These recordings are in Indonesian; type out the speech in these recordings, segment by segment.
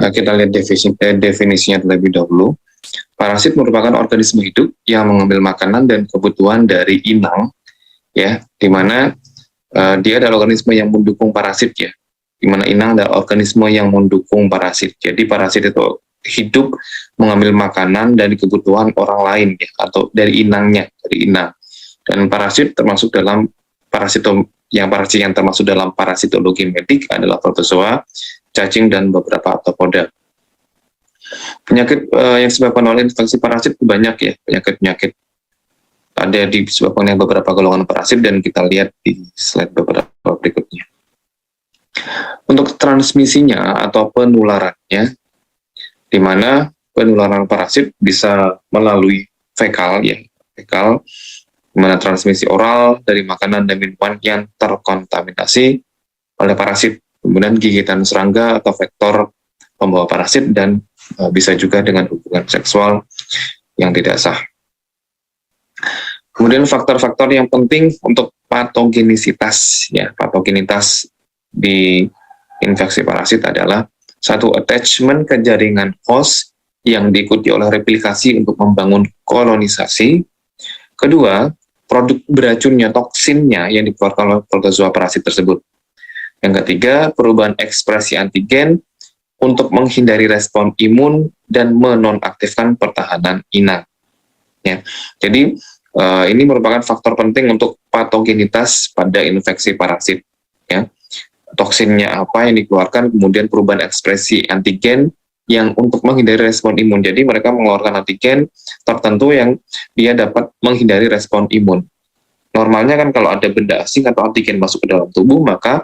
kita lihat definisinya terlebih dahulu. Parasit merupakan organisme hidup yang mengambil makanan dan kebutuhan dari inang, ya, di mana dia adalah organisme yang mendukung parasit, ya, di mana inang adalah organisme yang mendukung parasit. Jadi parasit itu hidup mengambil makanan dari kebutuhan orang lain, ya, atau dari inangnya, dari inang. Dan parasit termasuk dalam parasit yang termasuk dalam parasitologi medik adalah protozoa, cacing, dan beberapa arthropoda. Penyakit yang disebabkan oleh infeksi parasit banyak, ya, penyakit-penyakit ada disebabkan oleh beberapa golongan parasit, dan kita lihat di slide beberapa berikutnya. Untuk transmisinya atau penularannya, di mana penularan parasit bisa melalui fekal, ya, fekal, di mana transmisi oral dari makanan dan minuman yang terkontaminasi oleh parasit, kemudian gigitan serangga atau vektor pembawa parasit, dan bisa juga dengan hubungan seksual yang tidak sah. Kemudian faktor-faktor yang penting untuk patogenisitas, ya, patogenitas di infeksi parasit adalah satu, attachment ke jaringan host yang diikuti oleh replikasi untuk membangun kolonisasi. Kedua, produk beracunnya, toksinnya yang dikeluarkan oleh protozoa parasit tersebut. Yang ketiga, perubahan ekspresi antigen untuk menghindari respon imun dan menonaktifkan pertahanan inang. Ya, jadi ini merupakan faktor penting untuk patogenitas pada infeksi parasit. Ya, toksinnya apa yang dikeluarkan, kemudian perubahan ekspresi antigen yang untuk menghindari respon imun. Jadi mereka mengeluarkan antigen tertentu yang dia dapat menghindari respon imun. Normalnya kan kalau ada benda asing atau antigen masuk ke dalam tubuh, maka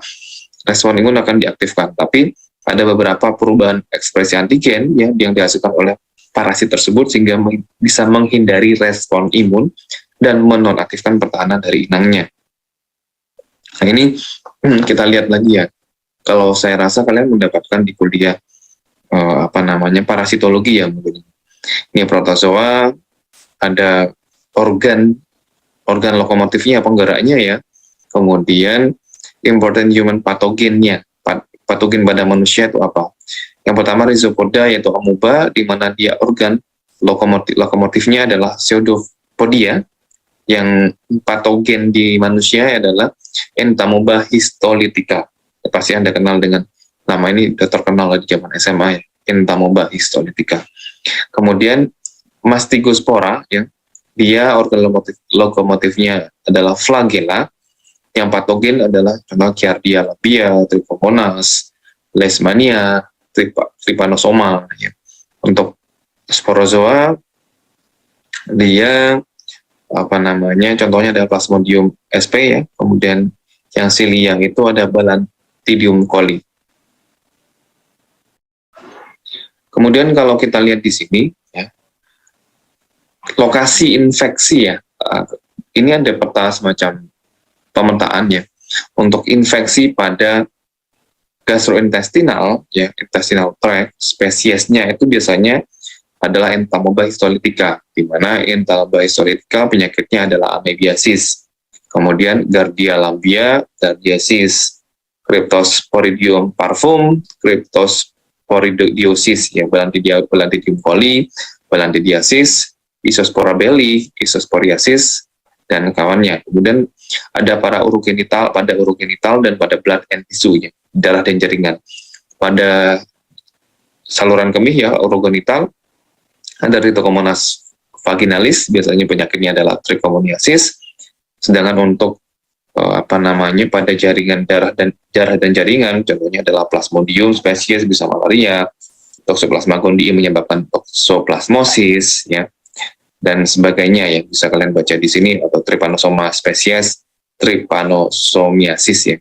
respon imun akan diaktifkan. Tapi ada beberapa perubahan ekspresi antigen, ya, yang dihasilkan oleh parasit tersebut sehingga bisa menghindari respon imun dan menonaktifkan pertahanan dari inangnya. Nah, ini kita lihat lagi, ya. Kalau saya rasa kalian mendapatkan di kuliah parasitologi, ya, mungkin. Ini protozoa, ada organ lokomotifnya, penggeraknya, ya. Kemudian important human pathogennya, patogen pada manusia itu apa? Yang pertama rhizopoda, yaitu amoeba, di mana dia organ lokomotifnya adalah pseudopodia. Yang patogen di manusia adalah Entamoeba histolytica. Pasti Anda kenal dengan nama ini, sudah terkenal di zaman SMA, ya, Entamoeba histolytica. Kemudian Mastigospora, ya, dia organ lokomotifnya adalah flagella. Yang patogen adalah contoh Giardia labia, Trichomonas, Leishmania, Trypanosoma. Ya. Untuk sporozoa, dia contohnya ada Plasmodium sp, ya. Kemudian yang silia itu ada Balantidium coli. Kemudian kalau kita lihat di sini, ya, lokasi infeksi, ya, ini ada peta semacam pemetaannya untuk infeksi pada gastrointestinal, ya, intestinal tract, spesiesnya itu biasanya adalah Entamoeba histolytica, di mana Entamoeba histolytica penyakitnya adalah amebiasis, kemudian Giardia labia, Giardiasis, Cryptosporidium parvum, Cryptosporidiosis, ya, Balantidium coli, Balantidiasis, Isospora belli, Isosporiasis, dan kawannya. Kemudian ada pada urogenital dan pada blood and tissue, ya, darah dan jaringan. Pada saluran kemih, ya, urogenital ada Trichomonas vaginalis, biasanya penyakitnya adalah trichomoniasis. Sedangkan untuk pada jaringan darah dan jaringan, contohnya adalah Plasmodium spesies, bisa malaria, Toxoplasma gondii menyebabkan toxoplasmosis, ya, dan sebagainya, ya, bisa kalian baca di sini, atau Trypanosoma spesies, Trypanosomiasis, ya.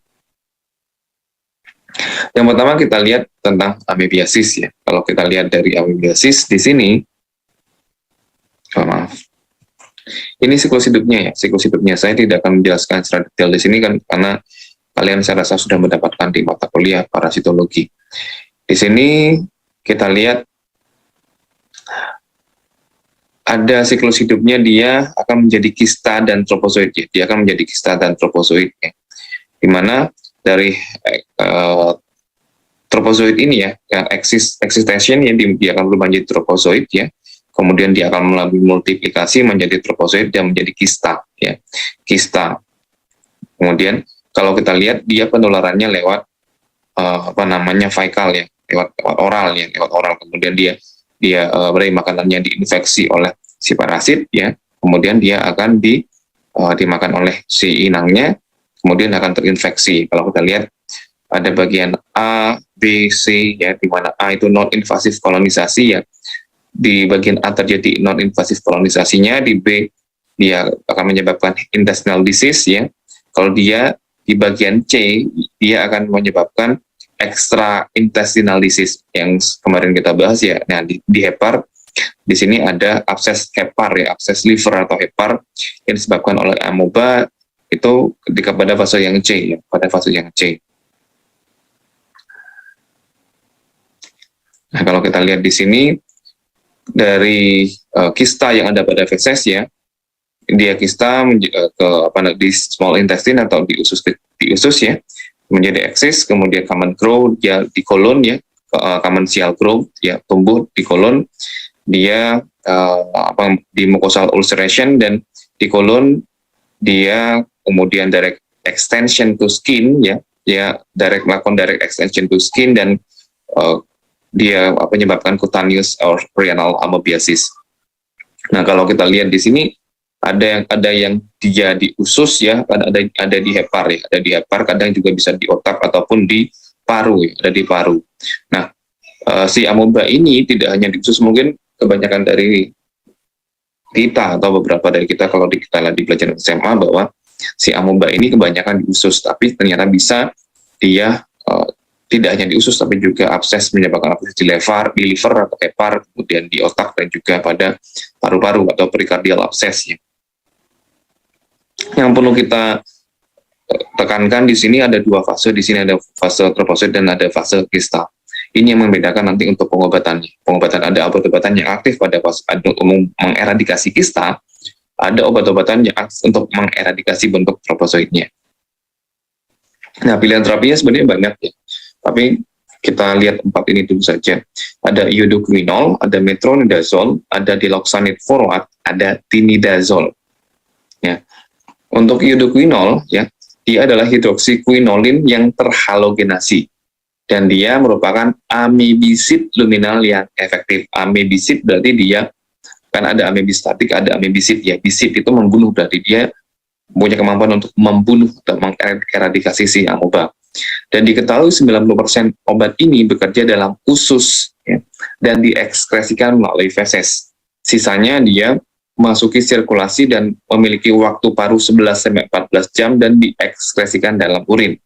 Yang pertama kita lihat tentang amebiasis, ya. Kalau kita lihat dari amebiasis di sini, ini siklus hidupnya, ya. Siklus hidupnya saya tidak akan menjelaskan secara detail di sini kan, karena kalian saya rasa sudah mendapatkan di mata kuliah parasitologi. Di sini kita lihat ada siklus hidupnya, dia akan menjadi kista dan tropozoid, ya. Dia akan menjadi kista dan tropozoid, ya. Dimana dari tropozoid ini ya, yang existential ya, dia akan berubah menjadi tropozoid ya. Kemudian dia akan melalui multiplikasi menjadi tropozoid dan menjadi kista ya. Kista. Kemudian kalau kita lihat dia penularannya lewat fekal ya, lewat oral ya, lewat oral. Kemudian dia dari makanannya diinfeksi oleh si parasit ya. Kemudian dia akan dimakan oleh si inangnya, kemudian akan terinfeksi. Kalau kita lihat ada bagian A, B, C ya, di mana A itu non invasif kolonisasi ya. Di bagian A terjadi non invasif kolonisasinya, di B dia akan menyebabkan intestinal disease ya. Kalau dia di bagian C dia akan menyebabkan extra intestinal disease yang kemarin kita bahas ya. Nah, di hepar di sini ada abses hepar ya, abses liver atau hepar yang disebabkan oleh amoeba itu ketika pada fase yang C ya, pada fase yang C. Nah, kalau kita lihat di sini dari kista yang ada pada feses ya, dia kista di small intestine atau di usus ya, menjadi eksis, kemudian common grow dia di kolon ya, common shell grow ya, tumbuh di kolon, dia di mucosal ulceration, dan di kolon dia kemudian direct extension to skin ya, melakukan direct extension to skin, dan dia menyebabkan cutaneous or renal amoebiasis. Nah, kalau kita lihat di sini ada yang dia di usus ya, ada di hepar ya, ada di hepar, kadang juga bisa di otak ataupun di paru ya, ada di paru. Nah, si amoeba ini tidak hanya di usus, mungkin kebanyakan dari kita atau beberapa dari kita kalau kita lihat di pelajaran SMA bahwa si amoeba ini kebanyakan di usus, tapi ternyata bisa dia tidak hanya di usus tapi juga abses, menyebabkan abses di liver atau hepar, kemudian di otak, dan juga pada paru-paru atau perikardial abses ya. Yang perlu kita tekankan di sini ada dua fase, di sini ada fase tropozoid dan ada fase kista. Ini yang membedakan nanti untuk pengobatannya. Pengobatan, ada obat-obatan yang aktif pada fase umum mengeradikasi kista, ada obat-obatan yang aktif untuk mengeradikasi bentuk tropozoidnya. Nah, pilihan terapinya sebenarnya banyak ya, tapi kita lihat 4 ini dulu saja. Ada iodoquinol, ada metronidazole, ada diloxanate furoate, ada tinidazole. Ya. Untuk iodoquinol ya, dia adalah hidroksiquinolin yang terhalogenasi, dan dia merupakan amebisid luminal yang efektif. Amebisid berarti dia kan ada amebistatik, ada amebisid ya. Bisid itu membunuh, berarti dia punya kemampuan untuk membunuh atau mengeradikasi si amoeba. Dan diketahui 90% obat ini bekerja dalam usus ya, dan diekskresikan melalui feses. Sisanya dia memasuki sirkulasi dan memiliki waktu paru 11-14 jam dan diekskresikan dalam urin.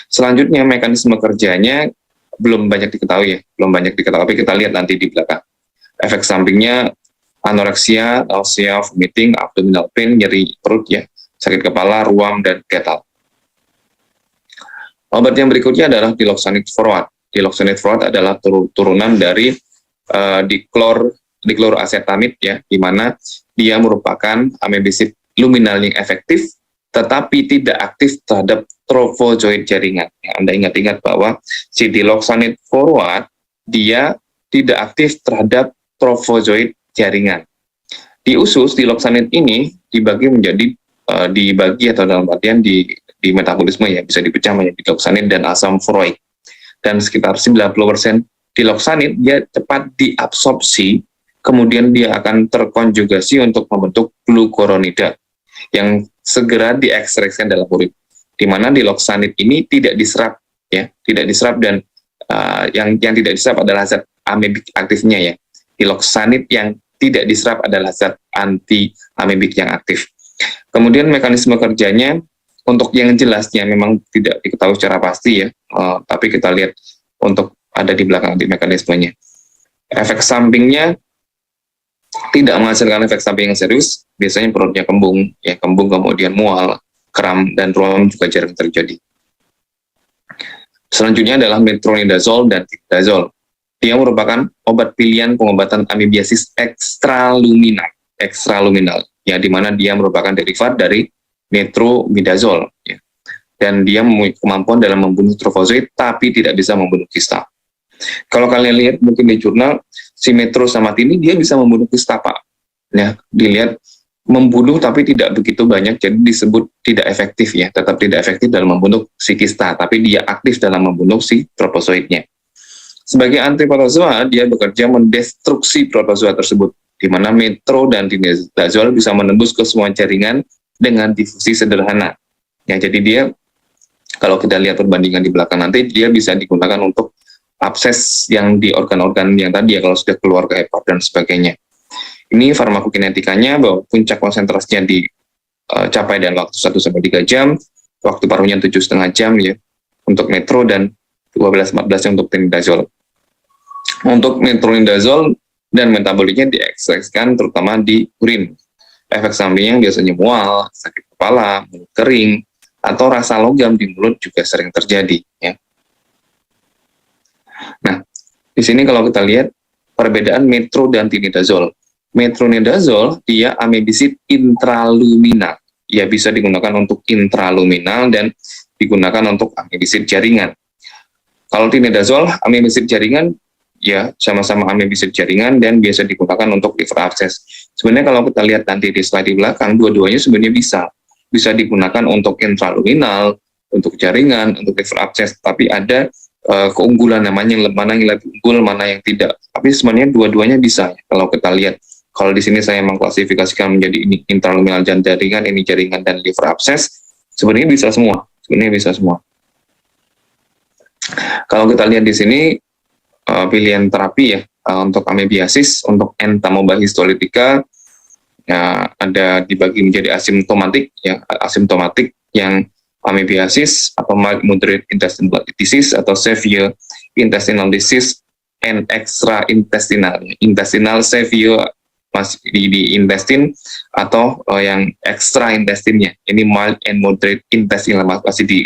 Selanjutnya mekanisme kerjanya belum banyak diketahui ya, tapi kita lihat nanti di belakang. Efek sampingnya anoreksia, nausea, vomiting, abdominal pain, nyeri perut ya, sakit kepala, ruam, dan gatal. Obat yang berikutnya adalah diloxanate furoate. Diloxanate furoate adalah turunan dari dikloroasetamid ya, di mana dia merupakan amebisid luminal yang efektif, tetapi tidak aktif terhadap trofozoid jaringan. Ya, Anda ingat-ingat bahwa si diloxanate furoate dia tidak aktif terhadap trofozoid jaringan. Di usus, diloxanate ini dibagi atau dalam artian di metabolisme ya, bisa dipecah menjadi diloxanate dan asam furoik. Dan sekitar 90% diloxanate dia cepat diabsorpsi, kemudian dia akan terkonjugasi untuk membentuk glukuronida yang segera diekstraksikan dalam urin. Di mana diloxanate ini tidak diserap ya, dan yang tidak diserap adalah zat amebik aktifnya ya. Diloxanate yang tidak diserap adalah zat anti amebik yang aktif. Kemudian mekanisme kerjanya untuk yang jelasnya memang tidak diketahui secara pasti ya, tapi kita lihat untuk ada di belakang di mekanismenya. Efek sampingnya tidak menghasilkan efek samping yang serius, biasanya perutnya kembung, kemudian mual, kram, dan ruam juga jarang terjadi. Selanjutnya adalah metronidazole dan tinidazole. Dia merupakan obat pilihan pengobatan amebiasis ekstraluminal, ya, di mana dia merupakan derivat dari metronidazole. Ya. dan dia memiliki kemampuan dalam membunuh trofozoit tapi tidak bisa membunuh kista. Kalau kalian lihat mungkin di jurnal, si metrosamat ini dia bisa membunuh kista, Pak. Ya, dilihat membunuh tapi tidak begitu banyak, jadi disebut tidak efektif ya, tetap tidak efektif dalam membunuh si kista, tapi dia aktif dalam membunuh si trofozoitnya. Sebagai antiprotozoa, dia bekerja mendestruksi protozoa tersebut, di mana metro dan tinidazole bisa menembus ke semua jaringan dengan difusi sederhana. Ya, jadi dia, kalau kita lihat perbandingan di belakang nanti, dia bisa digunakan untuk abses yang di organ-organ yang tadi ya, kalau sudah keluar ke hepar dan sebagainya. Ini farmakokinetikanya bahwa puncak konsentrasinya dicapai dalam waktu 1-3 jam, waktu paruhnya 7,5 jam ya untuk metro dan 12-14 untuk tinidazole. Untuk metronidazole dan metaboliknya diekstraksikan terutama di urin. Efek sampingnya biasanya mual, sakit kepala, mulut kering, atau rasa logam di mulut juga sering terjadi ya. Nah, di sini kalau kita lihat perbedaan metro dan tinidazole. Metronidazole dia amebisid intraluminal. Ya, bisa digunakan untuk intraluminal dan digunakan untuk amebisid jaringan. Kalau tinidazole amebisid jaringan ya sama-sama amebisid jaringan dan biasa digunakan untuk liver abscess. Sebenarnya kalau kita lihat nanti di slide di belakang, dua-duanya sebenarnya bisa digunakan untuk intraluminal, untuk jaringan, untuk liver abscess, tapi ada keunggulan namanya mana yang lebih unggul, mana yang tidak. Tapi sebenarnya dua-duanya bisa. Kalau kita lihat, kalau di sini saya mengklasifikasikan menjadi ini intraluminal dan jaringan, ini jaringan dan liver abscess, sebenarnya bisa semua. Kalau kita lihat di sini pilihan terapi ya untuk amebiasis, untuk entamoeba histolytica ya, ada dibagi menjadi asimptomatik ya, asimptomatik yang amebiasis atau mild moderate intestinal disease atau severe intestinal disease and extra intestinal severe masih di intestine atau yang extra intestinnya, ini mild and moderate intestinal masih di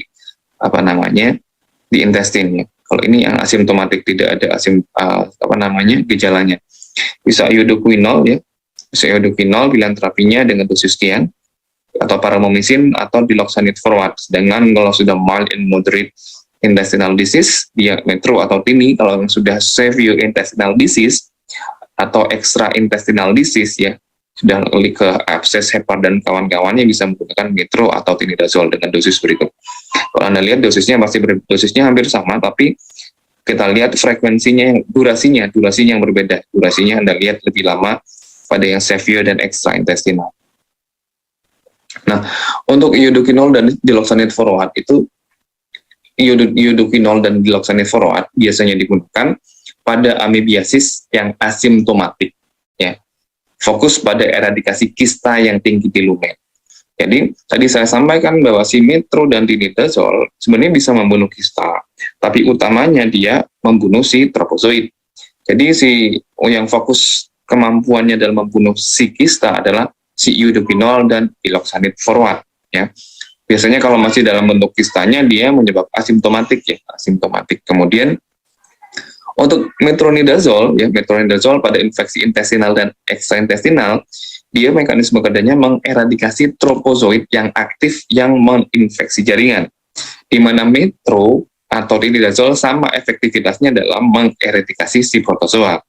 di intestine ya. Kalau ini yang asimptomatik, tidak ada gejalanya. Bisa iodoquinol ya, pilihan terapinya dengan dosis sekian, atau paramomisin atau diloxanate forward. Sedangkan kalau sudah mild and moderate intestinal disease, dia metro atau tini. Kalau yang sudah severe intestinal disease atau extra intestinal disease ya, sudah ke abscess, hepar dan kawan-kawannya, bisa menggunakan metro atau tinidazole dengan dosis berikut. Kalau Anda lihat dosisnya dosisnya hampir sama, tapi kita lihat frekuensinya, durasinya yang berbeda. Durasinya Anda lihat lebih lama pada yang severe dan extra intestinal. Nah, untuk iodoquinol dan diloxanate forward itu, iodoquinol dan diloxanate forward biasanya digunakan pada amebiasis yang asimptomatik ya. Fokus pada eradikasi kista yang tinggi di lumen. Jadi tadi saya sampaikan bahwa si metro dan tinidazole sebenarnya bisa membunuh kista, tapi utamanya dia membunuh si tropozoit. Jadi yang fokus kemampuannya dalam membunuh si kista adalah si iodoquinol dan diloxanate forward ya. Biasanya kalau masih dalam bentuk kistanya dia menyebabkan asimptomatik ya, asimptomatik. Kemudian untuk metronidazole ya, metronidazole pada infeksi intestinal dan ekstraintestinal, dia mekanisme kerjanya mengeradikasi tropozoit yang aktif yang menginfeksi jaringan. Di mana metro atau tinidazole sama efektivitasnya dalam mengeradikasi si protozoa.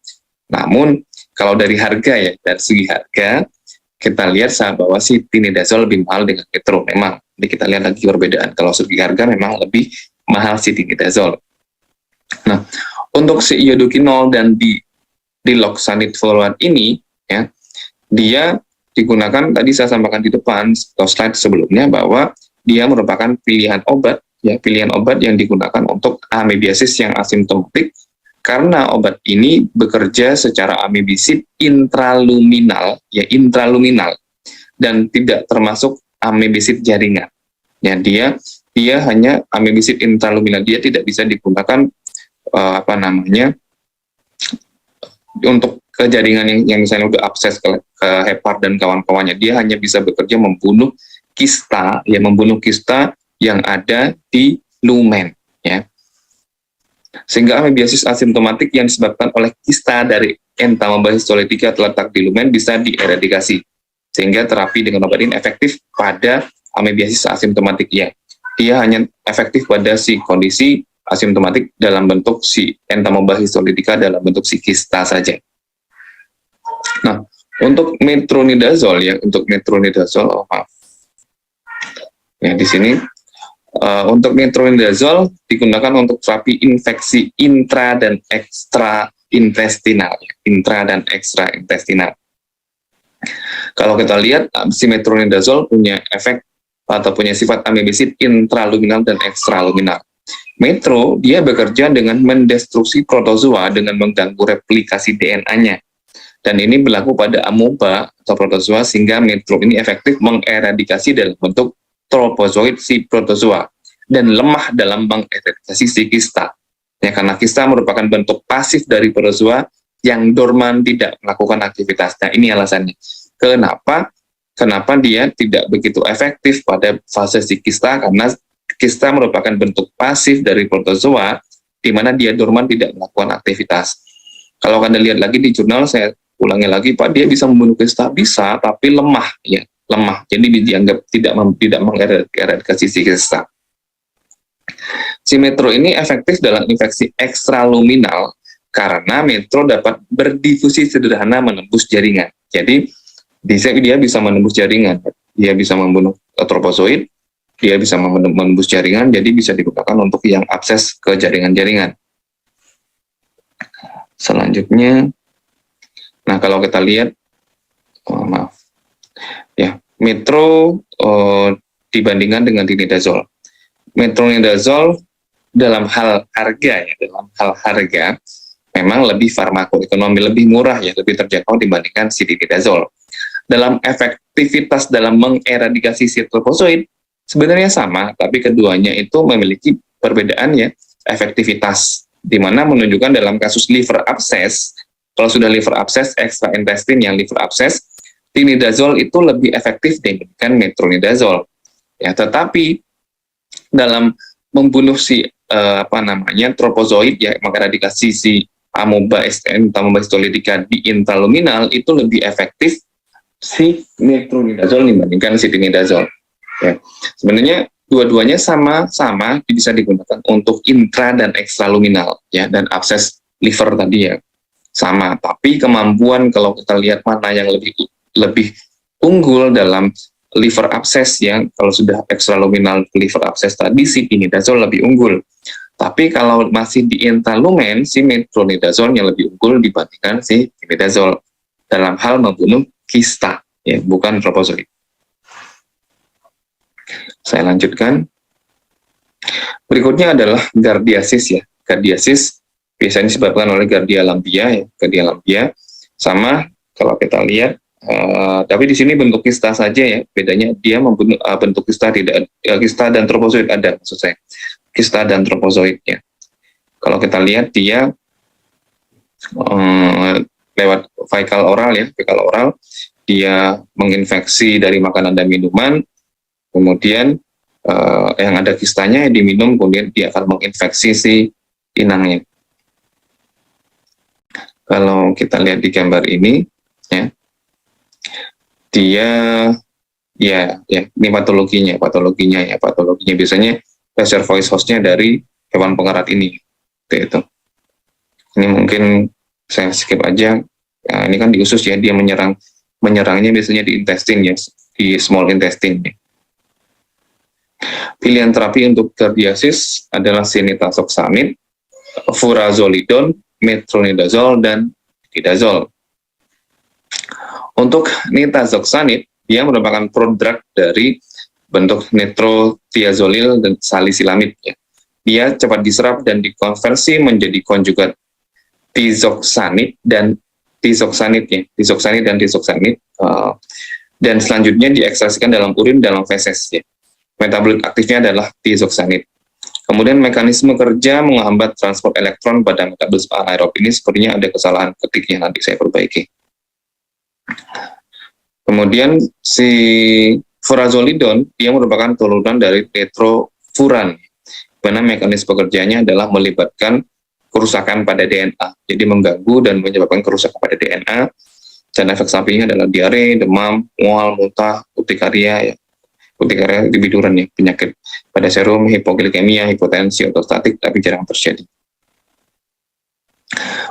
Namun kalau dari harga ya, dari segi harga kita lihat bahwa si tinidazole lebih mahal dengan metro memang. Jadi kita lihat lagi perbedaan. Kalau segi harga memang lebih mahal si tinidazole. Nah, untuk si iodoquinol dan diloxanate forward ini ya, dia digunakan, tadi saya sampaikan di depan atau slide sebelumnya, bahwa dia merupakan pilihan obat ya, pilihan obat yang digunakan untuk amebiasis yang asimptomatik, karena obat ini bekerja secara amebisid intraluminal ya, intraluminal, dan tidak termasuk amebisid jaringan ya. Dia hanya amebisid intraluminal, dia tidak bisa digunakan untuk ke jaringan yang misalnya udah abses ke hepar dan kawan-kawannya. Dia hanya bisa bekerja membunuh kista ya, membunuh kista yang ada di lumen ya. Sehingga amebiasis asimptomatik yang disebabkan oleh kista dari entamoeba histolytica terletak di lumen bisa dieradikasi. Sehingga terapi dengan obat ini efektif pada amebiasis asimptomatik ya. ia hanya efektif pada si kondisi asimptomatik dalam bentuk si entamoeba histolitika dalam bentuk si kista saja. Nah, untuk metronidazol ya, ya di sini untuk metronidazol digunakan untuk terapi infeksi intra dan ekstra intestinal. Kalau kita lihat si metronidazol punya efek atau punya sifat amibisid intraluminal dan ekstraluminal. Metro, dia bekerja dengan mendestruksi protozoa dengan mengganggu replikasi DNA-nya. Dan ini berlaku pada amoeba atau protozoa sehingga metro ini efektif mengeradikasi dalam bentuk tropozoid si protozoa dan lemah dalam mengeradikasi si kista. Ya, karena kista merupakan bentuk pasif dari protozoa yang dorman tidak melakukan aktivitasnya. Ini alasannya. Kenapa dia tidak begitu efektif pada fase si kista? Karena kista merupakan bentuk pasif dari protozoa di mana dia dorman tidak melakukan aktivitas. Kalau Anda lihat lagi di jurnal, saya ulangi lagi, Pak, dia bisa membunuh kista, bisa, tapi lemah, ya, lemah. Jadi dianggap tidak mengeradikasi si kista. Si metro ini efektif dalam infeksi ekstraluminal karena metro dapat berdifusi sederhana menembus jaringan. Jadi dia bisa menembus jaringan, dia bisa membunuh tropozoid, dia bisa menembus jaringan, jadi bisa digunakan untuk yang akses ke jaringan-jaringan. Selanjutnya, nah kalau kita lihat, metro dibandingkan dengan tinidazol. Metronidazol dalam hal harga memang lebih farmakoekonomi, lebih murah ya, lebih terjangkau dibandingkan si tinidazol. Dalam efektivitas dalam mengeradikasi si tropozoid sebenarnya sama, tapi keduanya itu memiliki perbedaan ya efektivitas, di mana menunjukkan dalam kasus liver abscess, kalau sudah liver abscess extra intestine yang liver abscess, tinidazol itu lebih efektif dibandingkan metronidazol. Ya, tetapi dalam membunuh si tropozoid ya, mengeradikasi si amoeba histolitika di intraluminal itu lebih efektif si metronidazol dibandingkan si tinidazol. Ya. Sebenarnya dua-duanya sama-sama bisa digunakan untuk intra dan ekstraluminal ya, dan abses liver tadi ya sama. Tapi kemampuan kalau kita lihat mana yang lebih unggul dalam liver abscess ya, kalau sudah ekstraluminal liver abscess tadi si tinidazol lebih unggul. Tapi kalau masih di intralumen si metronidazol yang lebih unggul dibandingkan si tinidazol dalam hal membunuh kista, ya, bukan tropozoid. Saya lanjutkan. Berikutnya adalah gardiasis ya. Gardiasis biasanya disebabkan oleh Giardia lamblia ya, Giardia lamblia. Sama kalau kita lihat, tapi di sini bentuk kista saja ya. Bedanya dia membunuh bentuk kista tidak, kista dan tropozoid ada, maksud saya. Kista dan tropozoidnya. Kalau kita lihat dia lewat fekal oral ya, fekal oral, dia menginfeksi dari makanan dan minuman, kemudian yang ada kistanya diminum, kemudian dia akan menginfeksi si inangnya. Kalau kita lihat di gambar ini, ya, dia, ini patologinya biasanya reservoir hostnya dari hewan pengerat ini, itu. Ini mungkin saya skip aja. Ya, ini kan di usus ya, dia menyerangnya biasanya di intestine ya, di small intestine. Ya. Pilihan terapi untuk gardiasis adalah sinitazoxanid, furazolidon, metronidazol, dan tinidazol. Untuk nitazoxanid, dia merupakan prodrug dari bentuk nitrotiazolil dan salisilamid. Ya. Dia cepat diserap dan dikonversi menjadi konjugat tizoxanid dan tizoxanid ya, tizoxanid dan tizoxanid, dan selanjutnya diekstraksikan dalam urin dalam feses ya. Metabolit aktifnya adalah tizoxanid. Kemudian mekanisme kerja menghambat transport elektron pada metabolisme anaerob ini sepertinya ada kesalahan ketiknya, nanti saya perbaiki. Kemudian si furazolidon dia merupakan turunan dari nitrofuran, mana mekanisme kerjanya adalah melibatkan kerusakan pada DNA, jadi mengganggu dan menyebabkan kerusakan pada DNA, dan efek sampingnya adalah diare, demam, mual, muntah, urtikaria, ya. urtikaria biduran ya, penyakit pada serum, hipoglikemia, hipotensi, ortostatik, tapi jarang terjadi.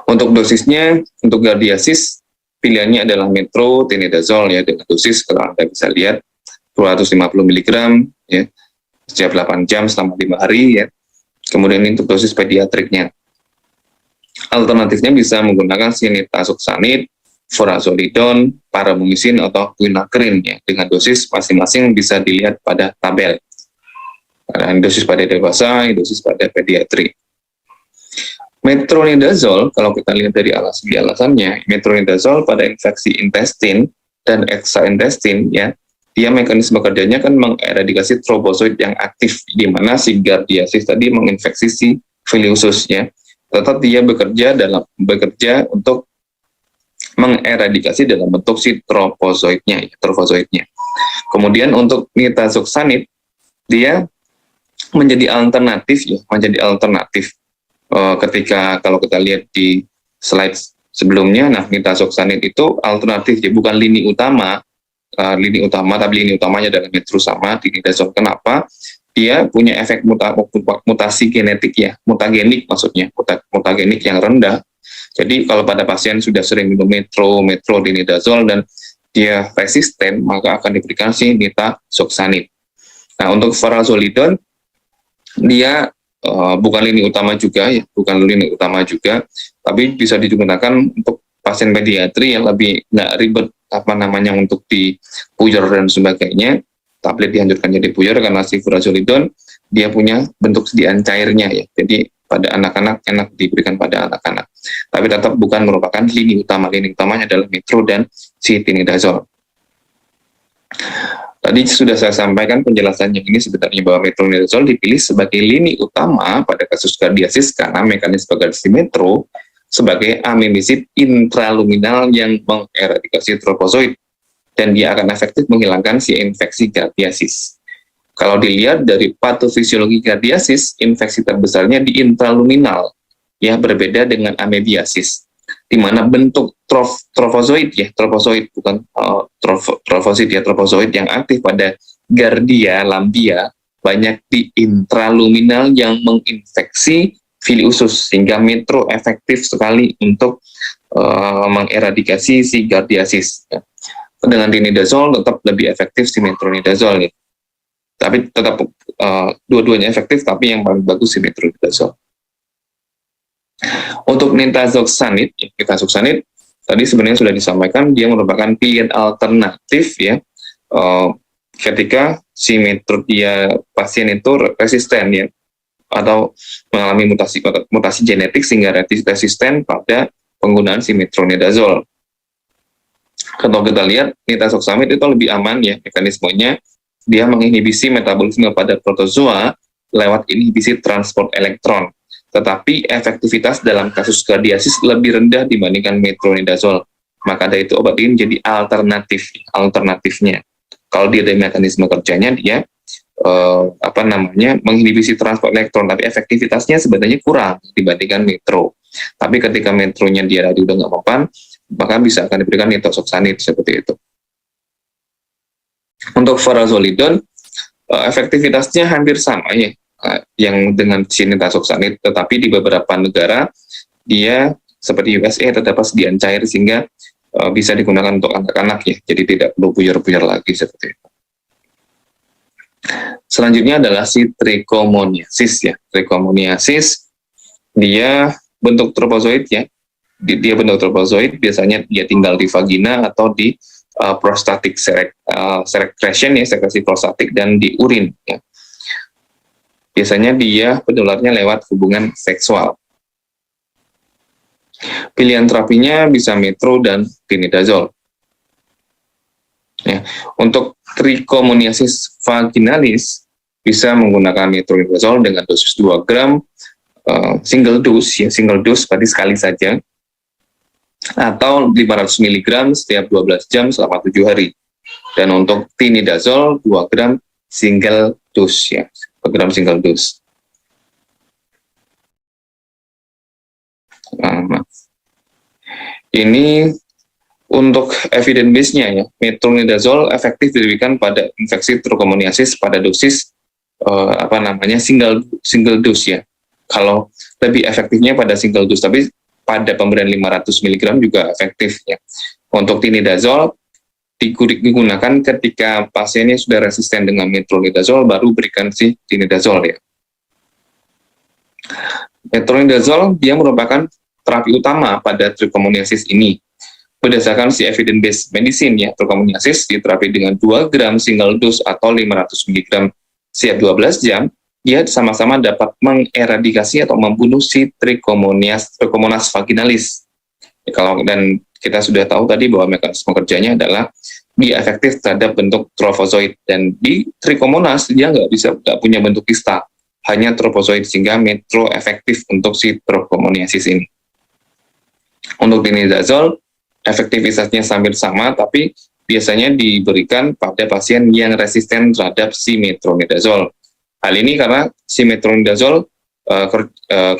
Untuk dosisnya, untuk gardiasis, pilihannya adalah metronidazole ya, dengan dosis kalau Anda bisa lihat 250 mg ya, setiap 8 jam selama 5 hari ya. Kemudian untuk dosis pediatriknya. Alternatifnya bisa menggunakan sinitazoxanid, furazolidon, paramumisin, atau quinacrine ya, dengan dosis masing-masing bisa dilihat pada tabel. Dan dosis pada dewasa, dosis pada pediatri. Metronidazole, kalau kita lihat dari alasannya, metronidazole pada infeksi intestin dan ekstraintestin ya, dia mekanisme kerjanya kan mengeradikasi trombosit yang aktif, di mana si gardiasis tadi menginfeksi si filiosus ya. Tetap dia bekerja untuk mengeradikasi dalam bentuk si trofozoitnya. Kemudian untuk nitazoxanid, dia menjadi alternatif ketika kalau kita lihat di slide sebelumnya. Nah, nitazoxanid itu alternatif ya, bukan lini utama, tapi lini utamanya adalah metrosama dinidazole. Kenapa? Dia punya efek mutasi genetik ya, mutagenik maksudnya, mutagenik yang rendah. Jadi kalau pada pasien sudah sering minum metronidazole dan dia resisten, maka akan diberikan si nitazoxanid. Nah, untuk furazolidon, dia bukan lini utama juga, tapi bisa digunakan untuk pasien pediatri yang lebih nggak ribet untuk dipuyer dan sebagainya. Tablet dihancurkan jadi puyer karena si furazolidon dia punya bentuk sediaan cairnya ya. Jadi pada anak-anak enak diberikan pada anak-anak. Tapi tetap bukan merupakan lini utama. Lini utamanya adalah metro dan si tinidazole. Tadi sudah saya sampaikan penjelasannya ini sebenarnya bahwa metronidazole dipilih sebagai lini utama pada kasus gardiasis karena mekanisme gardiasis metro sebagai amemisid intraluminal yang mengeradikasi tropozoid dan dia akan efektif menghilangkan si infeksi gardiasis. Kalau dilihat dari patofisiologi gardiasis, infeksi terbesarnya di intraluminal ya, berbeda dengan amebiasis, di mana bentuk trofozoid yang aktif pada Gardia lambia banyak di intraluminal yang menginfeksi filiosus, sehingga metro efektif sekali untuk mengeradikasi si gardiasis. Ya. Dengan tinidazole tetap lebih efektif si metronidazole, ya. Tapi tetap dua-duanya efektif, tapi yang paling bagus si metronidazole. Untuk nitazoxanid tadi sebenarnya sudah disampaikan, dia merupakan pilihan alternatif ya ketika si pasien itu resisten ya, atau mengalami mutasi genetik sehingga resisten pada penggunaan si metronidazole. Kalau kita lihat nitazoxanid itu lebih aman ya mekanismenya, dia menginhibisi metabolisme pada protozoa lewat inhibisi transport elektron. Tetapi efektivitas dalam kasus gardiasis lebih rendah dibandingkan metronidazole. Maka dari itu obat ini menjadi alternatifnya. Kalau dia ada mekanisme kerjanya, dia menginhibisi transport elektron, tapi efektivitasnya sebenarnya kurang dibandingkan metro. Tapi ketika metronya dia udah nggak mempan, maka bisa akan diberikan nitazoxanid seperti itu. Untuk furazolidon, efektivitasnya hampir sama ya, yang dengan nitazoxanid, tetapi di beberapa negara dia seperti USA terdapat sediaan cair sehingga bisa digunakan untuk anak-anak ya, jadi tidak perlu puyer-puyer lagi seperti itu. Selanjutnya adalah si trichomoniasis ya. Trichomoniasis dia bentuk tropozoid ya. Dia bentuk tropozoid, biasanya dia tinggal di vagina atau di prostatic secretion ya, sekresi prostatik, dan di urin ya. Biasanya dia penularnya lewat hubungan seksual. Pilihan terapinya bisa metro dan tinidazole. Ya, untuk trichomoniasis vaginalis bisa menggunakan metronidazole dengan dosis 2 gram single dose berarti sekali saja, atau 500 mg setiap 12 jam selama 7 hari. Dan untuk tinidazole 2 gram single dose ya, 2 gram single dose. Ini Untuk evidence base-nya ya, metronidazole efektif diberikan pada infeksi trichomoniasis pada dosis single dose ya. Kalau lebih efektifnya pada single dose, tapi pada pemberian 500 mg juga efektif ya. Untuk tinidazole digunakan ketika pasiennya sudah resisten dengan metronidazole, baru berikan si tinidazole ya. Metronidazole dia merupakan terapi utama pada trichomoniasis ini. Berdasarkan si evidence-based medicine ya, trichomoniasis diterapi dengan 2 gram single dose atau 500 mg setiap 12 jam, dia sama-sama dapat mengeradikasi atau membunuh si Trichomonas vaginalis. Dan kita sudah tahu tadi bahwa mekanisme kerjanya adalah dia efektif terhadap bentuk trofozoid, dan di Trichomonas dia nggak punya bentuk kista, hanya trofozoid, sehingga metro efektif untuk si trichomoniasis ini. Untuk tinidazole efektivitasnya hampir sama, tapi biasanya diberikan pada pasien yang resisten terhadap si metronidazole. Hal ini karena si metronidazole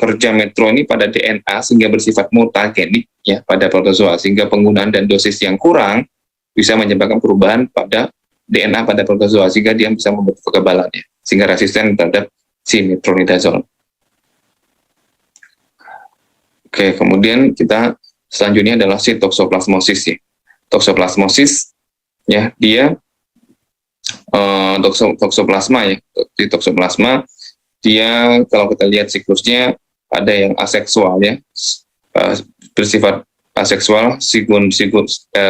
kerja metro ini pada DNA sehingga bersifat mutagenik ya pada protozoa, sehingga penggunaan dan dosis yang kurang bisa menyebabkan perubahan pada DNA pada protozoa, sehingga dia bisa membentuk kekebalan ya, sehingga resisten terhadap si metronidazole. Oke, kemudian kita selanjutnya adalah si toxoplasmosis ya. Toxoplasmosis ya, dia toxoplasma ya. Di toxoplasma dia kalau kita lihat siklusnya ada yang aseksual ya, bersifat aseksual,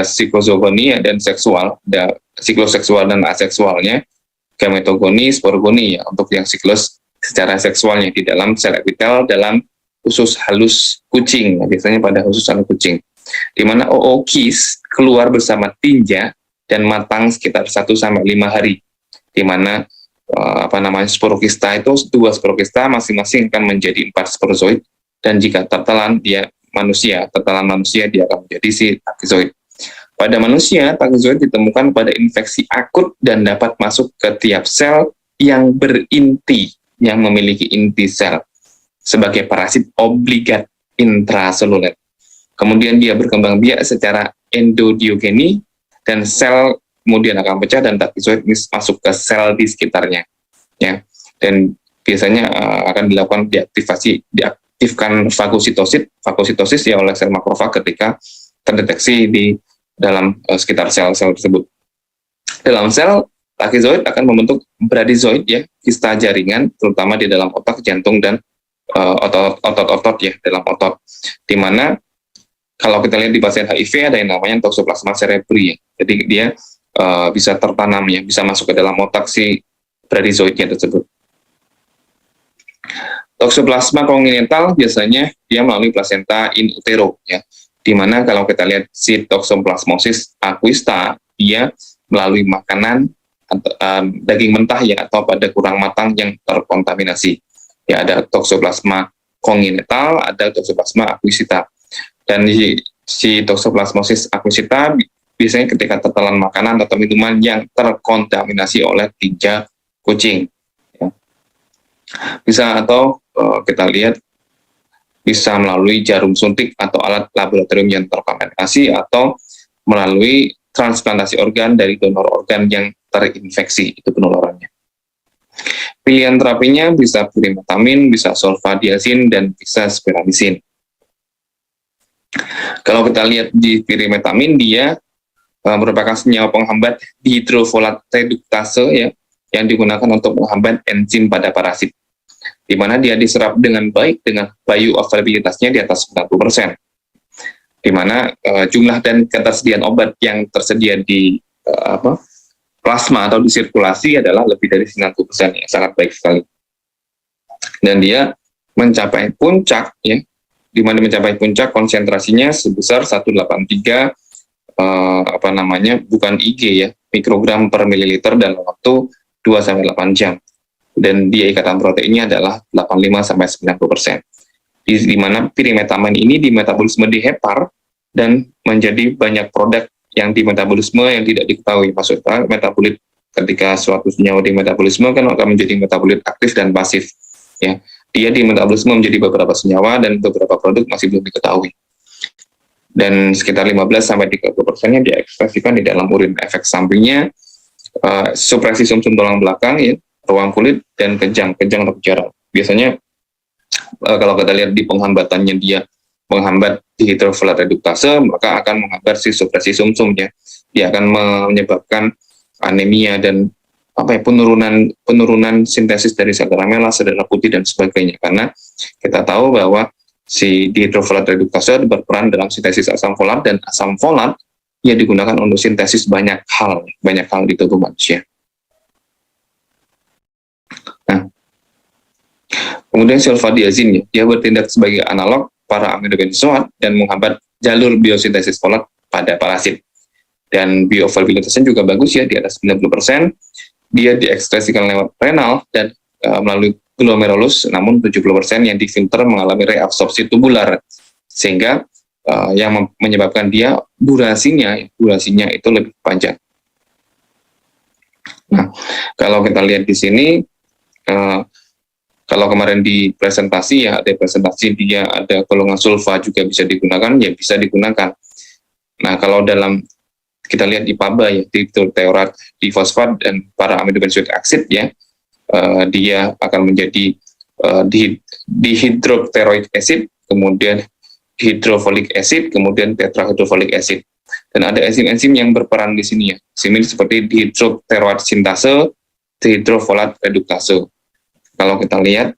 psikozogoni ya, dan seksual. Ada siklus seksual dan aseksualnya, gametogoni, sporogoni ya, untuk yang siklus secara seksualnya di dalam sel epitel dalam usus halus kucing, biasanya pada usus halus kucing, di mana ookis keluar bersama tinja dan matang sekitar 1-5 hari, di mana sporokista itu 2 sporokista masing-masing akan menjadi 4 sporozoid, dan jika tetelan manusia dia akan menjadi si takizoid. Pada manusia, takizoid ditemukan pada infeksi akut dan dapat masuk ke tiap sel yang berinti, yang memiliki inti sel, sebagai parasit obligat intraseluler. Kemudian dia berkembang biak secara endodiogeni, dan sel kemudian akan pecah dan takizoid masuk ke sel di sekitarnya ya. Dan biasanya akan dilakukan diaktifkan fagositosis ya oleh sel makrofag ketika terdeteksi di dalam sekitar sel-sel tersebut. Dalam sel, takizoid akan membentuk bradyzoid ya, kista jaringan terutama di dalam otak, jantung, dan otot-otot ya, dalam otot, di mana kalau kita lihat di pasien HIV ada yang namanya toxoplasma cerebri ya. Jadi dia bisa tertanam ya, bisa masuk ke dalam otak si bradyzoidnya tersebut. Toxoplasma congenital biasanya dia melalui placenta in utero ya, di mana kalau kita lihat si toxoplasmosis aquista dia melalui makanan daging mentah ya, atau pada kurang matang yang terkontaminasi. Ya, ada toxoplasma congenital, ada toxoplasma aquisita. Dan si toxoplasmosis aquisita biasanya ketika tertelan makanan atau minuman yang terkontaminasi oleh tinja kucing. Ya. Bisa atau kita lihat bisa melalui jarum suntik atau alat laboratorium yang terkontaminasi, atau melalui transplantasi organ dari donor organ yang terinfeksi, itu penularannya. Pilihan terapinya bisa pirimetamin, bisa sulfadiazin, dan bisa spiralizin. Kalau kita lihat di pirimetamin, dia merupakan senyawa penghambat dihidrofolat reduktase ya, yang digunakan untuk menghambat enzim pada parasit, di mana dia diserap dengan baik dengan bioavailabilitasnya di atas 90%, di mana jumlah dan ketersediaan obat yang tersedia di plasma atau di sirkulasi adalah lebih dari 90%, ya, sangat baik sekali. Dan dia mencapai puncak ya, di mana mencapai puncak konsentrasinya sebesar 183 bukan IG ya, mikrogram per mililiter dalam waktu 2-8 jam. Dan dia ikatan proteinnya adalah 85-90%. Di mana pirimetamin ini di metabolisme di hepar dan menjadi banyak produk yang di metabolisme yang tidak diketahui. Maksudnya metabolit, ketika suatu senyawa di metabolisme kan akan menjadi metabolit aktif dan pasif ya. Dia di metabolisme menjadi beberapa senyawa dan beberapa produk masih belum diketahui. dan sekitar 15-30%-nya diekspresikan di dalam urin. Efek sampingnya supresi sumsum tulang belakang, ya, ruang kulit, dan kejang atau kejarang. Biasanya kalau kita lihat di penghambatannya, dia menghambat dihidrofolat reduktase, maka akan menghambat si supresi sumsumnya. Dia akan menyebabkan anemia dan penurunan sintesis dari sel darah merah, sel darah putih, dan sebagainya. Karena kita tahu bahwa si dihidrofolat reduktase berperan dalam sintesis asam folat, dan asam folat ia digunakan untuk sintesis banyak hal di tubuh manusia. Nah, kemudian sulfadiazin, dia bertindak sebagai analog para amidobenzoat dan menghambat jalur biosintesis folat pada parasit. Dan bioavailabilitasnya juga bagus, ya, di atas 90%. Dia diekspresikan lewat renal dan melalui glomerulus, namun 70% yang difilter mengalami reabsorpsi tubular, sehingga yang menyebabkan dia durasinya itu lebih panjang. Nah, kalau kita lihat di sini, kalau kemarin di presentasi, ya, ada presentasi dia ada golongan sulfa juga bisa digunakan, ya bisa digunakan. Nah, kalau dalam kita lihat di PABA, ya, tiorat, difosfat, dan para amidobenzoic acid, ya, dia akan menjadi dihidropteroic acid, kemudian hidrofolic acid, kemudian tetrahydrofolic acid. Dan ada enzim-enzim yang berperan di sini, ya. Enzim seperti dihidropteroid sintase, dihidrofolat reduktase. Kalau kita lihat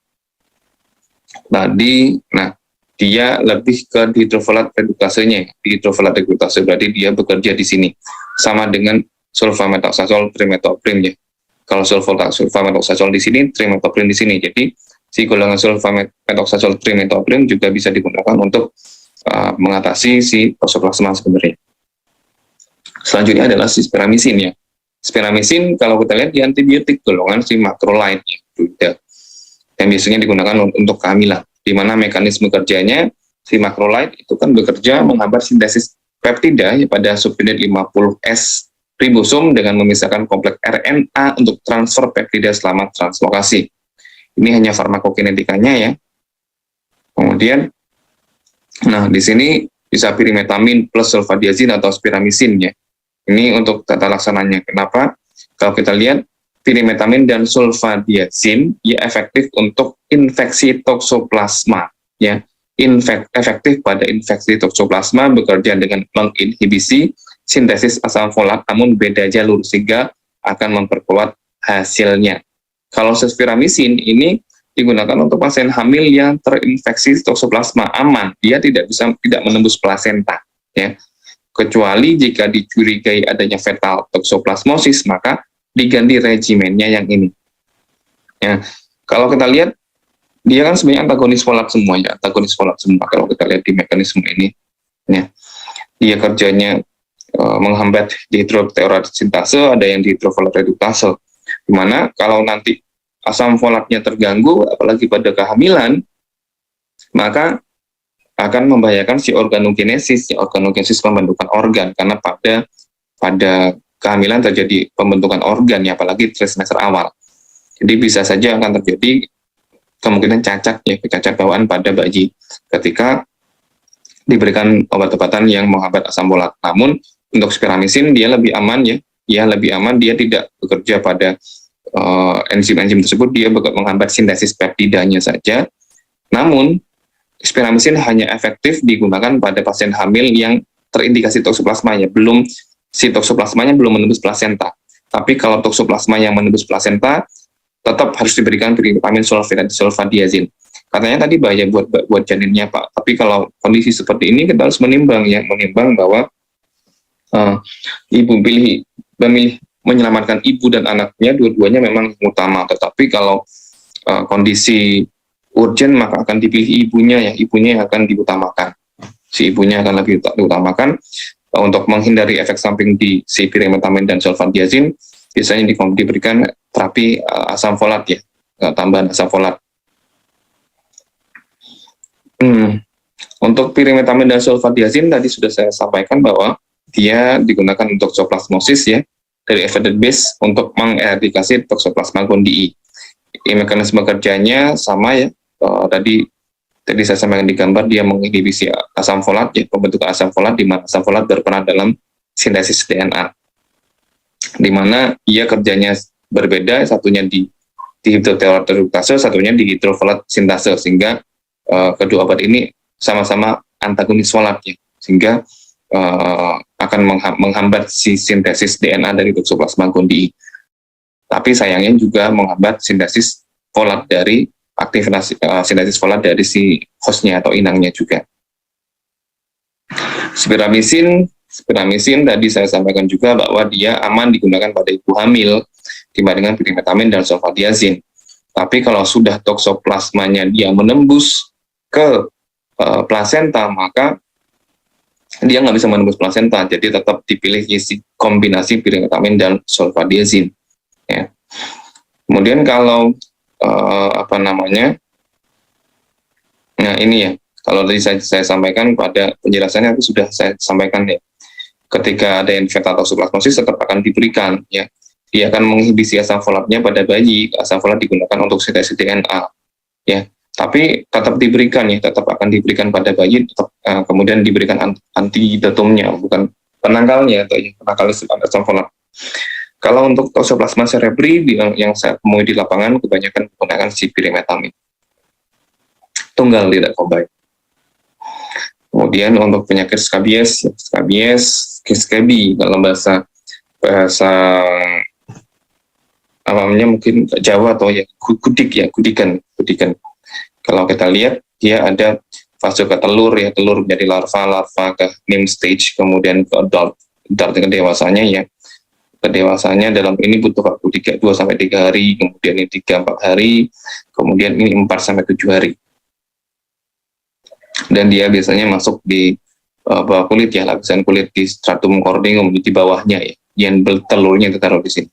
tadi, nah, dia lebih ke dihidrofolat reduktasenya. Dihidrofolat reduktase berarti dia bekerja di sini, sama dengan sulfamethoxazole trimetoprim, ya. Kalau sulfamethoxazole di sini, trimetoprim di sini. Jadi si golongan sulfamethoxazole trimetoprim juga bisa digunakan untuk mengatasi si toksoplasma sebenarnya. Selanjutnya adalah si speramisin, ya. Speramisin kalau kita lihat di antibiotik golongan si macrolide, ya, juga, yang biasanya digunakan untuk kehamilan, di mana mekanisme kerjanya si macrolide itu kan bekerja menghambat sintesis peptida, ya, pada subunit 50S ribosom dengan memisahkan kompleks RNA untuk transfer peptida selama translokasi. Ini hanya farmakokinetikanya, ya. Kemudian, nah, di sini bisa pirimetamin plus sulfadiazin atau speramisin, ya. Ini untuk tata laksananya. Kenapa? Kalau kita lihat pirimetamin dan sulfadiazin, ya, efektif untuk infeksi toksoplasma, ya. Efektif pada infeksi toksoplasma, bekerja dengan menginhibisi sintesis asam folat, namun beda jalur, sehingga akan memperkuat hasilnya. Kalau sesperamisin ini digunakan untuk pasien hamil yang terinfeksi toksoplasma, aman, dia tidak menembus plasenta, ya. Kecuali jika dicurigai adanya fetal toksoplasmosis, maka diganti regimennya yang ini. Ya, kalau kita lihat, dia kan sebenarnya antagonis folat semua, ya, antagonis folat semua. Kalau kita lihat di mekanisme ini, ya, dia kerjanya menghambat dihidropteroid sintase, ada yang dihidrofolat reduktase. Dimana kalau nanti asam folatnya terganggu, apalagi pada kehamilan, maka akan membahayakan si organogenesis pembentukan organ, karena pada kehamilan terjadi pembentukan organ, ya, apalagi trimester awal. Jadi bisa saja akan terjadi kemungkinan cacat, ya, cacat bawaan pada bayi ketika diberikan obat-obatan yang menghambat asam folat. Namun untuk speramisin dia lebih aman, ya, lebih aman, dia tidak bekerja pada enzim-enzim tersebut, dia menghambat sintesis peptidanya saja. Namun speramisin hanya efektif digunakan pada pasien hamil yang terindikasi toksoplasmanya, si toksoplasmanya belum menembus plasenta. Tapi kalau toksoplasma yang menembus plasenta, tetap harus diberikan pirimetamin sulfadiazin. Katanya tadi bahaya buat janinnya, Pak. Tapi kalau kondisi seperti ini kita harus menimbang bahwa ibu memilih menyelamatkan ibu dan anaknya, dua-duanya memang utama. Tetapi kalau kondisi urgent, maka akan dipilih ibunya yang akan diutamakan. Si ibunya akan lebih diutamakan. Untuk menghindari efek samping di si pirimetamin dan sulfadiazin, biasanya diberikan terapi asam folat, ya, tambahan asam folat. Untuk pirimetamin dan sulfadiazin tadi sudah saya sampaikan bahwa dia digunakan untuk toksoplasmosis, ya, dari evidence base untuk mengeradikasi toksoplasma gondii. Mekanisme kerjanya sama, ya, tadi Tadi saya sampaikan di gambar, dia menginhibisi asam folat, ya, pembentukan asam folat, di mana asam folat berperan dalam sintesis DNA. Di mana ia kerjanya berbeda, satunya di hidroteoreduktase, satunya di hidrofolat sintase, sehingga kedua obat ini sama-sama antagonis folat, ya, sehingga akan menghambat si sintesis DNA dari Toxoplasma gondii. Tapi sayangnya juga menghambat sintesis folat dari aktivitas sintesis folat dari si hostnya atau inangnya juga. Spiramisin tadi saya sampaikan juga bahwa dia aman digunakan pada ibu hamil dibandingkan pirimetamin dan sulfadiazin. Tapi kalau sudah toksoplasmanya dia menembus ke plasenta, maka dia nggak bisa menembus plasenta, jadi tetap dipilih isi kombinasi pirimetamin dan sulfadiazin. Ya. Kemudian kalau nah ini ya, kalau tadi saya sampaikan pada penjelasannya itu sudah saya sampaikan ya, ketika ada infeksi atau toksoplasmosis tetap akan diberikan, ya, dia akan menginhibisi asam folatnya pada bayi. Asam folat digunakan untuk sintesis DNA, ya, tapi tetap diberikan, ya, tetap akan diberikan pada bayi, tetap, kemudian diberikan antidotumnya, bukan penangkalnya, atau penangkalnya asam folat. Kalau untuk Toxoplasma cerebri yang saya temui di lapangan kebanyakan menggunakan si pirimetamin. Tunggal, tidak combine. Kemudian untuk penyakit skabies, scabi dalam bahasa mungkin Jawa atau ya gudikan. Kalau kita lihat dia ada fase ke telur, ya, telur menjadi larva ke nymph stage, kemudian ke adult dengan dewasanya, ya. Kedewasanya dalam ini butuh waktu 2-3 hari, kemudian ini 3-4 hari, kemudian ini 4-7 hari. Dan dia biasanya masuk di bawah kulit, ya, lapisan kulit di stratum corneum di bawahnya, ya, yang telurnya ditaruh di sini.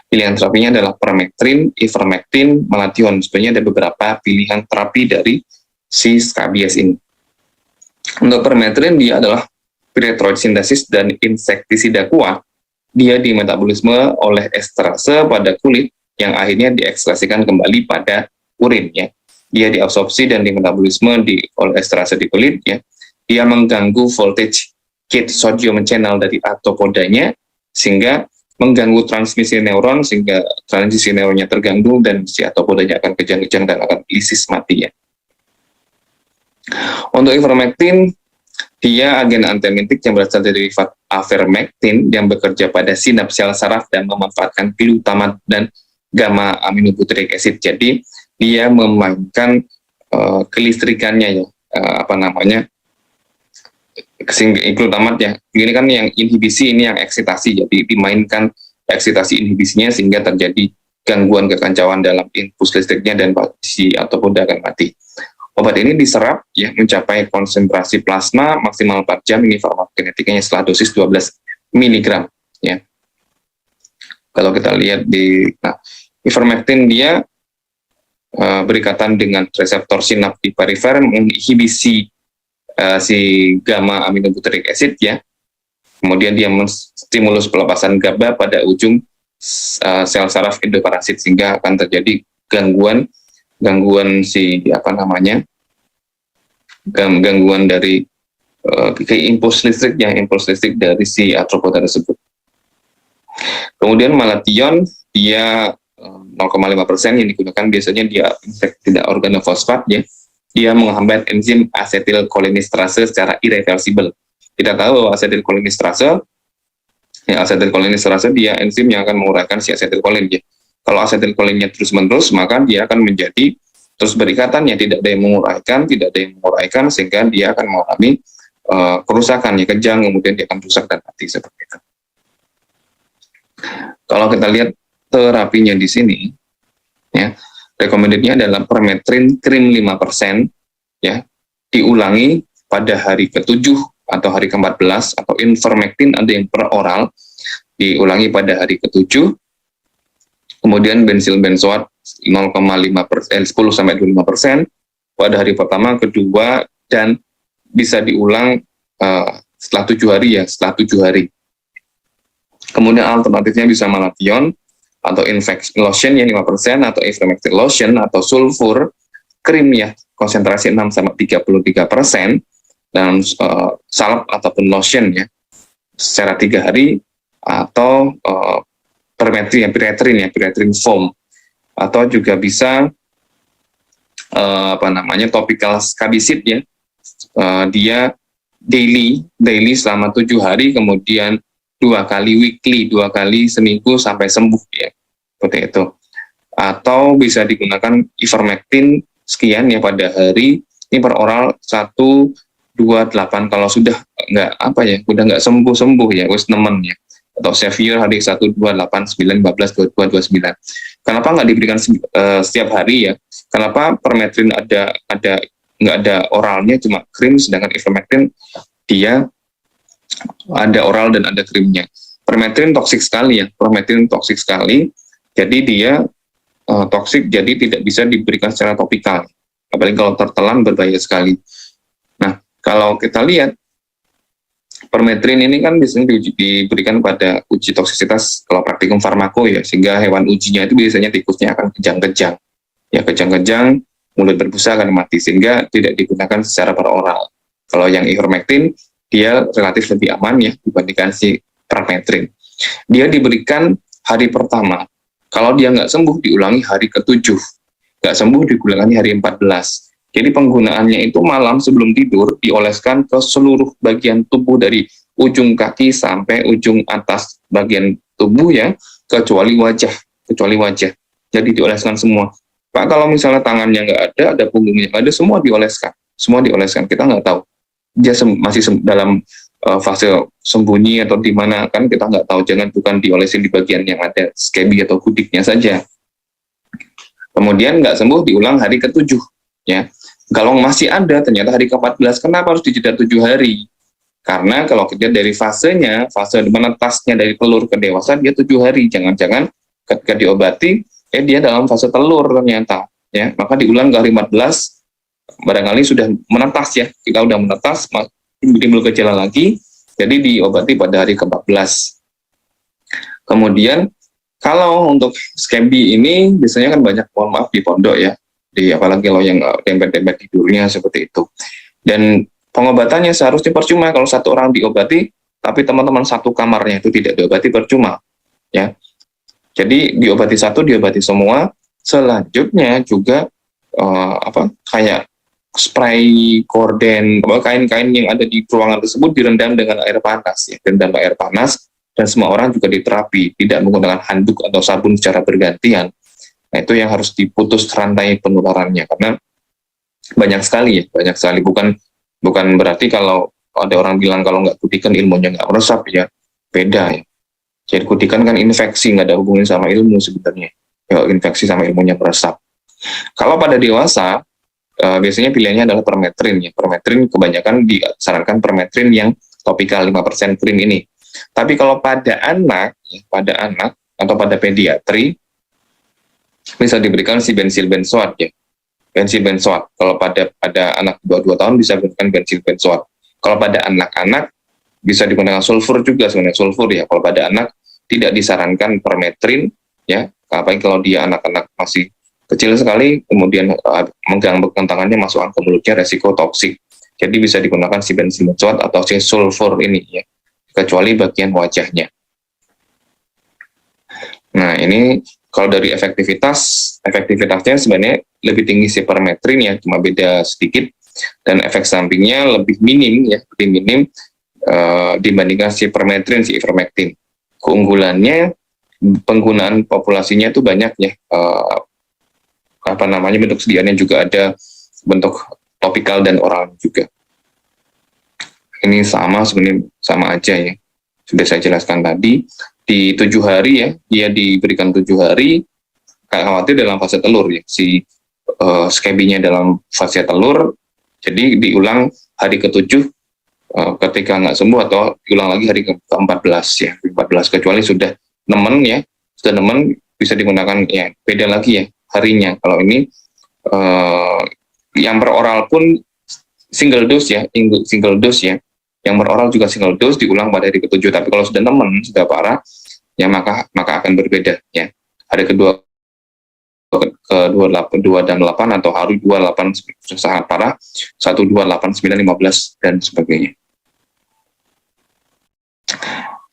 Pilihan terapinya adalah permethrin, ivermectin, malathion. Sebenarnya ada beberapa pilihan terapi dari si skabies ini. Untuk permethrin dia adalah pyrethroid sintesis dan insektisida kuat. Dia dimetabolisme oleh esterase pada kulit yang akhirnya diekskrasikan kembali pada urin, ya. Dia diabsorpsi dan dimetabolisme oleh esterase di kulit, ya. Dia mengganggu voltage gate sodium channel dari arthropodanya sehingga mengganggu transmisi neuron, sehingga transmisi neuronnya terganggu dan si arthropodanya akan kejang-kejang dan akan lisis mati, ya. Untuk ivermectin, dia agen antiemetik yang berasal dari derivat avermectin yang bekerja pada sinaps sel saraf dan memanfaatkan glutamat dan gamma aminobutyric acid. Jadi dia memainkan kelistrikannya, ya, glutamat, ya. Ini kan yang inhibisi, ini yang eksitasi. Jadi dimainkan eksitasi inhibisinya sehingga terjadi gangguan kekacauan dalam impuls listriknya dan si arthropoda akan mati. Obat ini diserap, ya, mencapai konsentrasi plasma maksimal 4 jam. Ini farmakokinetikanya setelah dosis 12 mg, ya. Kalau kita lihat ivermectin dia berikatan dengan reseptor sinap di perifer, menginhibisi si gamma aminobutyric acid, ya. Kemudian dia menstimulus pelepasan GABA pada ujung sel saraf endoparasit sehingga akan terjadi gangguan gangguan dari impuls listrik dari si arthropoda tersebut. Kemudian malathion dia 0,5% yang digunakan biasanya dia insektisida organofosfat, ya. Dia menghambat enzim asetilkolinesterase secara irreversibel. Kita tahu bahwa asetilkolinesterase dia enzim yang akan menguraikan si asetilkolin, ya. Kalau asetilkolinnya terus-menerus, maka dia akan menjadi terus berikatan, ya, tidak ada yang menguraikan sehingga dia akan mengalami kerusakan, ya, kejang, kemudian dia akan rusak dan mati seperti itu. Kalau kita lihat terapinya di sini, ya, recommended-nya adalah permethrin krim 5%, ya, diulangi pada hari ke-7 atau hari ke-14, atau ivermectin ada yang per oral, diulangi pada hari ke-7. Kemudian bensil benzoat 10-25% pada hari pertama, kedua, dan bisa diulang setelah 7 hari, ya, setelah 7 hari. Kemudian alternatifnya bisa malathion atau infection lotion, ya, 5%, atau ivermectin lotion atau sulfur krim ya, konsentrasi 6-33% dalam salep ataupun lotion ya, secara 3 hari, atau permethrin foam, atau juga bisa topical scabisit ya, dia daily selama 7 hari, kemudian 2 kali weekly, 2 kali seminggu sampai sembuh ya, seperti itu. Atau bisa digunakan ivermectin sekian ya pada hari, ini per oral 1, 2, 8 kalau sudah nggak sembuh ya, wis nemen ya, atau severe hari 1, 2, 8, 9, 15, 22, 29. Kenapa nggak diberikan setiap hari ya? Kenapa permethrin nggak ada oralnya, cuma krim, sedangkan ivermectin dia ada oral dan ada krimnya. Permethrin toksik sekali ya, jadi dia toksik, jadi tidak bisa diberikan secara topikal, apalagi kalau tertelan berbahaya sekali. Nah, kalau kita lihat permethrin ini kan biasanya diberikan pada uji toksisitas kalau praktikum farmako ya, sehingga hewan ujinya itu biasanya tikusnya akan kejang-kejang ya, mulut berbusa akan mati, sehingga tidak digunakan secara per oral. Kalau yang ivermectin dia relatif lebih aman ya dibandingkan si permethrin. Dia diberikan hari pertama. Kalau dia nggak sembuh, diulangi hari ke-7. Nggak sembuh, diulangi hari 14. Jadi penggunaannya itu malam sebelum tidur, dioleskan ke seluruh bagian tubuh dari ujung kaki sampai ujung atas bagian tubuh ya, kecuali wajah. Jadi dioleskan semua. Pak, kalau misalnya tangannya nggak ada punggungnya nggak ada, semua dioleskan. Kita nggak tahu. Dia masih dalam fase sembunyi atau di mana, kan kita nggak tahu. Bukan diolesin di bagian yang ada scabi atau kudiknya saja. Kemudian nggak sembuh, diulang hari ke-7 ya. Kalau masih ada, ternyata hari ke-14. Kenapa harus dijeda 7 hari? Karena kalau kita dari fase menetasnya dari telur ke dewasa, dia 7 hari. Jangan-jangan ketika diobati, dia dalam fase telur ternyata ya. Maka diulang ke hari 14, barangkali sudah menetas ya. Kita udah menetas, timbul gejala lagi, jadi diobati pada hari ke-14. Kemudian kalau untuk scabi ini biasanya kan banyak, mohon maaf, di pondok ya, apalagi kalau yang dempet-dempet tidurnya seperti itu. Dan pengobatannya seharusnya percuma kalau satu orang diobati, tapi teman-teman satu kamarnya itu tidak diobati, percuma ya. Jadi diobati satu, diobati semua. Selanjutnya juga kayak spray korden, kain-kain yang ada di ruangan tersebut direndam dengan air panas ya, dan semua orang juga diterapi, tidak menggunakan handuk atau sabun secara bergantian. Nah, itu yang harus diputus rantai penularannya, karena banyak sekali, bukan berarti kalau ada orang bilang kalau nggak kudikan ilmunya nggak meresap ya, beda ya. Jadi kudikan kan infeksi, nggak ada hubungan sama ilmu sebenarnya. Ya, infeksi sama ilmunya meresap. Kalau pada dewasa, biasanya pilihannya adalah permethrin ya. Permethrin kebanyakan disarankan permethrin yang topikal 5% krim ini. Tapi kalau pada anak atau pada pediatri, bisa diberikan si bensil benzoat ya. Bensil benzoat. Kalau pada anak 22 tahun bisa diberikan bensil benzoat. Kalau pada anak-anak bisa digunakan sulfur juga sebenarnya, sulfur ya. Kalau pada anak tidak disarankan permethrin ya. Apalagi kalau dia anak-anak masih kecil sekali, kemudian megang tangannya, masukkan ke mulutnya, resiko toksik. Jadi bisa digunakan si bensil benzoat atau si sulfur ini ya, kecuali bagian wajahnya. Nah, ini kalau dari efektivitasnya sebenarnya lebih tinggi si permethrin ya, cuma beda sedikit, dan efek sampingnya lebih minim dibandingkan si permethrin, si ivermectin. Keunggulannya, penggunaan populasinya itu banyak ya, bentuk sediaannya juga ada bentuk topikal dan oral juga. Ini sebenarnya sama aja ya. Sudah saya jelaskan tadi, di 7 hari ya, dia diberikan 7 hari, kayak khawatir dalam fase telur ya, si scabinya dalam fase telur, jadi diulang hari ke-7 ketika nggak sembuh, atau diulang lagi hari ke-14 ya, 14, kecuali sudah nemen bisa digunakan ya, beda lagi ya harinya. Kalau ini yang beroral pun single dose ya, yang beroral juga single dose, diulang pada hari ke-7. Tapi kalau sudah nemen, sudah parah ya, maka akan berbeda ya. Hari kedua ke 2 dan 8 atau HARU 28 sudah sangat parah, 1289 15 dan sebagainya.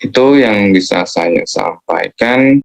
Itu yang bisa saya sampaikan.